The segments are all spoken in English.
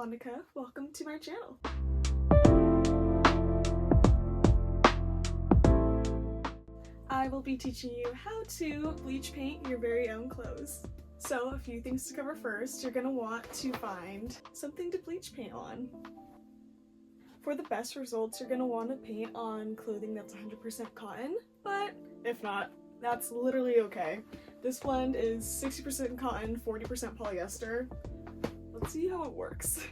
Annika. Welcome to my channel. I will be teaching you how to bleach paint your very own clothes. So a few things to cover first. You're going to want to find something to bleach paint on. For the best results, you're going to want to paint on clothing that's 100% cotton, but if not, that's literally okay. This blend is 60% cotton, 40% polyester. Let's see how it works.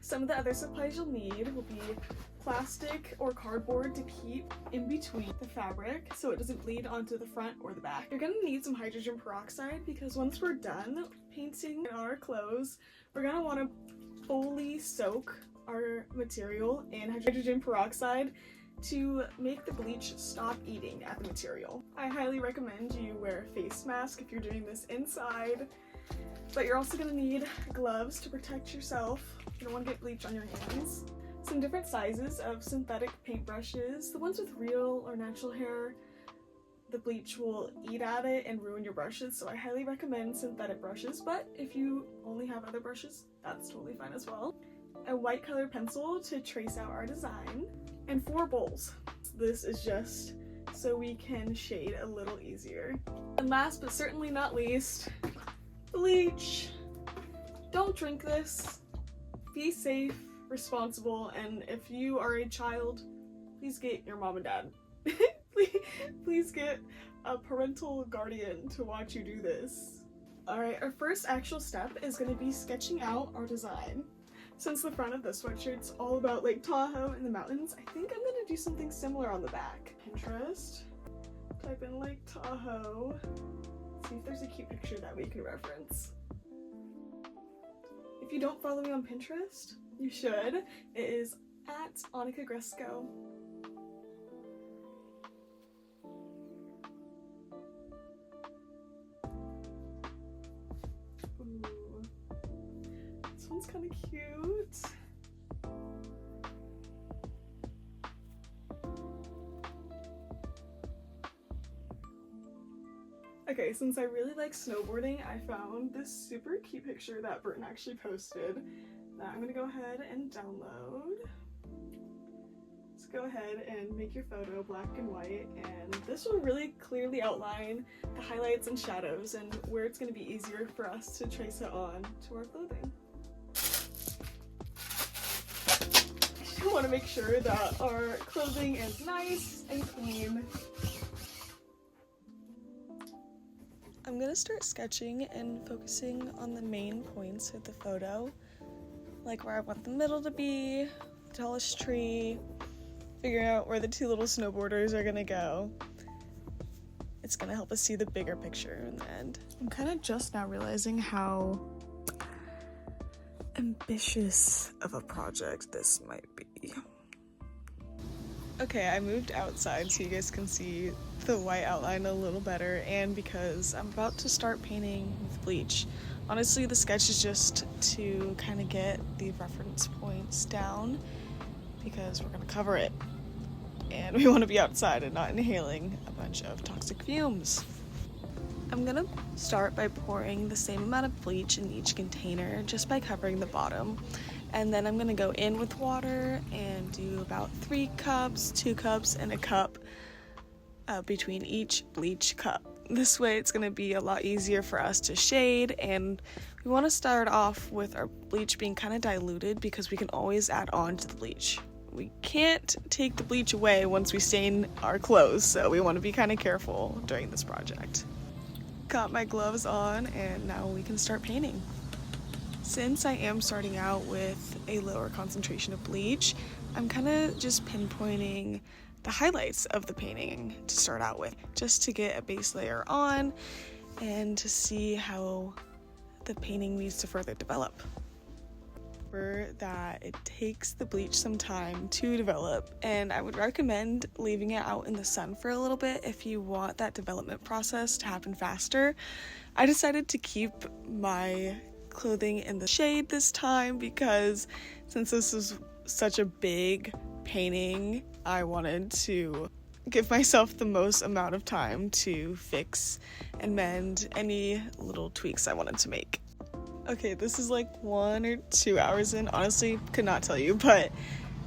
Some of the other supplies you'll need will be plastic or cardboard to keep in between the fabric so it doesn't bleed onto the front or the back. You're gonna need some hydrogen peroxide because once we're done painting our clothes, we're gonna want to fully soak our material in hydrogen peroxide to make the bleach stop eating at the material. I highly recommend you wear a face mask if you're doing this inside, but you're also going to need gloves to protect yourself. You don't want to get bleach on your hands. Some different sizes of synthetic paintbrushes. The ones with real or natural hair, the bleach will eat at it and ruin your brushes, so I highly recommend synthetic brushes, but if you only have other brushes, that's totally fine as well. A white colored pencil to trace out our design, and 4 bowls. This is just so we can shade a little easier. And last but certainly not least, bleach. Don't drink this. Be safe, responsible, and if you are a child, please get your mom and dad. please get a parental guardian to watch you do this. Alright, our first actual step is going to be sketching out our design. Since the front of the sweatshirt's all about Lake Tahoe and the mountains, I think I'm going to do something similar on the back. Pinterest, type in Lake Tahoe, see if there's a cute picture that we can reference. If you don't follow me on Pinterest, you should. It is at Annika Gresko. This one's kind of cute. Okay, since I really like snowboarding, I found this super cute picture that Burton actually posted that I'm gonna go ahead and download. Just go ahead and make your photo black and white, and this will really clearly outline the highlights and shadows and where it's gonna be easier for us to trace it on to our clothing. I want to make sure that our clothing is nice and clean. I'm gonna start sketching and focusing on the main points of the photo, like where I want the middle to be, the tallest tree, figuring out where the 2 little snowboarders are gonna go. It's gonna help us see the bigger picture in the end. I'm kind of just now realizing how ambitious of a project this might be. Okay, I moved outside so you guys can see the white outline a little better, and because I'm about to start painting with bleach. Honestly, the sketch is just to kind of get the reference points down because we're going to cover it, and we want to be outside and not inhaling a bunch of toxic fumes. I'm gonna start by pouring the same amount of bleach in each container just by covering the bottom, and then I'm gonna go in with water and do about 3 cups, 2 cups, and a cup between each bleach cup. This way it's gonna be a lot easier for us to shade, and we want to start off with our bleach being kind of diluted because we can always add on to the bleach. We can't take the bleach away once we stain our clothes, so we want to be kind of careful during this project. Got my gloves on, and now we can start painting. Since I am starting out with a lower concentration of bleach, I'm kind of just pinpointing the highlights of the painting to start out with, just to get a base layer on and to see how the painting needs to further develop. That it takes the bleach some time to develop, and I would recommend leaving it out in the sun for a little bit if you want that development process to happen faster. I decided to keep my clothing in the shade this time because since this is such a big painting, I wanted to give myself the most amount of time to fix and mend any little tweaks I wanted to make. Okay, this is like 1 or 2 hours in. Honestly, could not tell you, but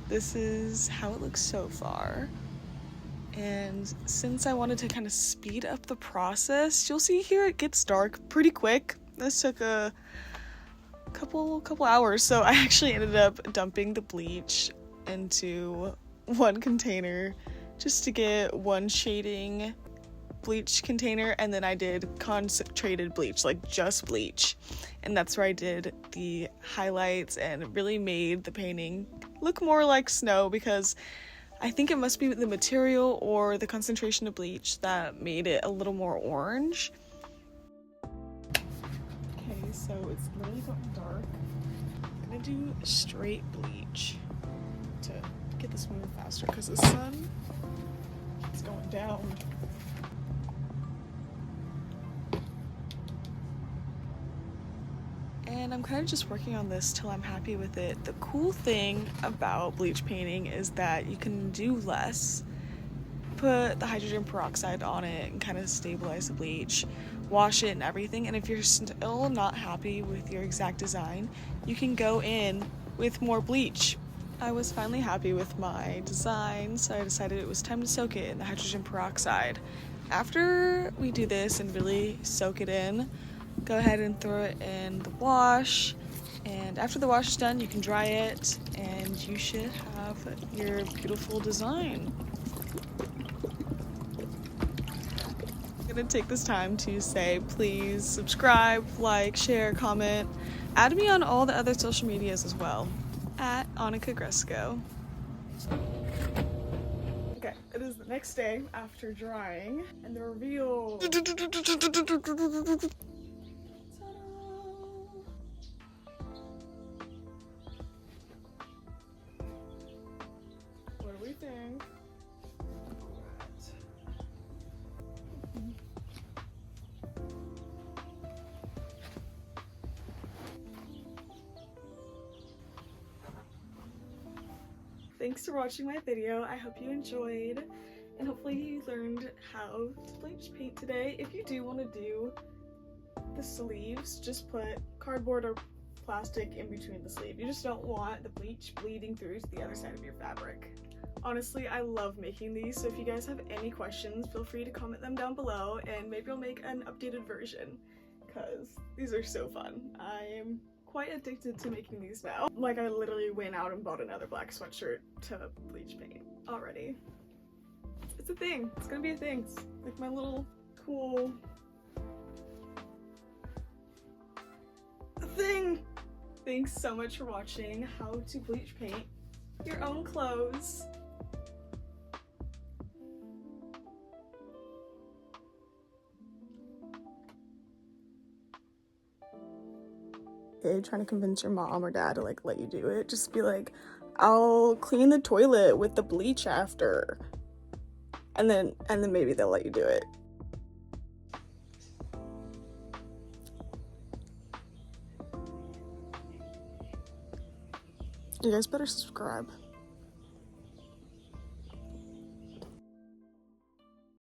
this is how it looks so far. And since I wanted to kind of speed up the process, you'll see here it gets dark pretty quick. This took a couple hours, so I actually ended up dumping the bleach into one container just to get one shading bleach container, and then I did concentrated bleach, like just bleach, and that's where I did the highlights and really made the painting look more like snow, because I think it must be the material or the concentration of bleach that made it a little more orange. Okay, so it's literally gotten dark. I'm gonna do straight bleach to get this moving faster because the sun is going down. And I'm kind of just working on this till I'm happy with it. The cool thing about bleach painting is that you can do less, put the hydrogen peroxide on it and kind of stabilize the bleach, wash it and everything, and if you're still not happy with your exact design, you can go in with more bleach. I was finally happy with my design, so I decided it was time to soak it in the hydrogen peroxide. After we do this and really soak it in, go ahead and throw it in the wash, and after the wash is done, you can dry it and you should have your beautiful design. I'm gonna take this time to say please subscribe, like, share, comment, add me on all the other social medias as well, at Annika Gresko. Okay, it is the next day after drying, and the reveal. What do we think? Thanks for watching my video. I hope you enjoyed, and hopefully you learned how to bleach paint today. If you do want to do the sleeves, just put cardboard or plastic in between the sleeve. You just don't want the bleach bleeding through to the other side of your fabric. Honestly, I love making these, so if you guys have any questions, feel free to comment them down below, and maybe I'll make an updated version, because these are so fun. I'm quite addicted to making these now. Like, I literally went out and bought another black sweatshirt to bleach paint already. It's a thing. It's gonna be a thing. It's like my little cool thing. Thanks so much for watching how to bleach paint your own clothes. Trying to convince your mom or dad to like let you do it, just be like, I'll clean the toilet with the bleach after, and then maybe they'll let you do it. You guys better subscribe.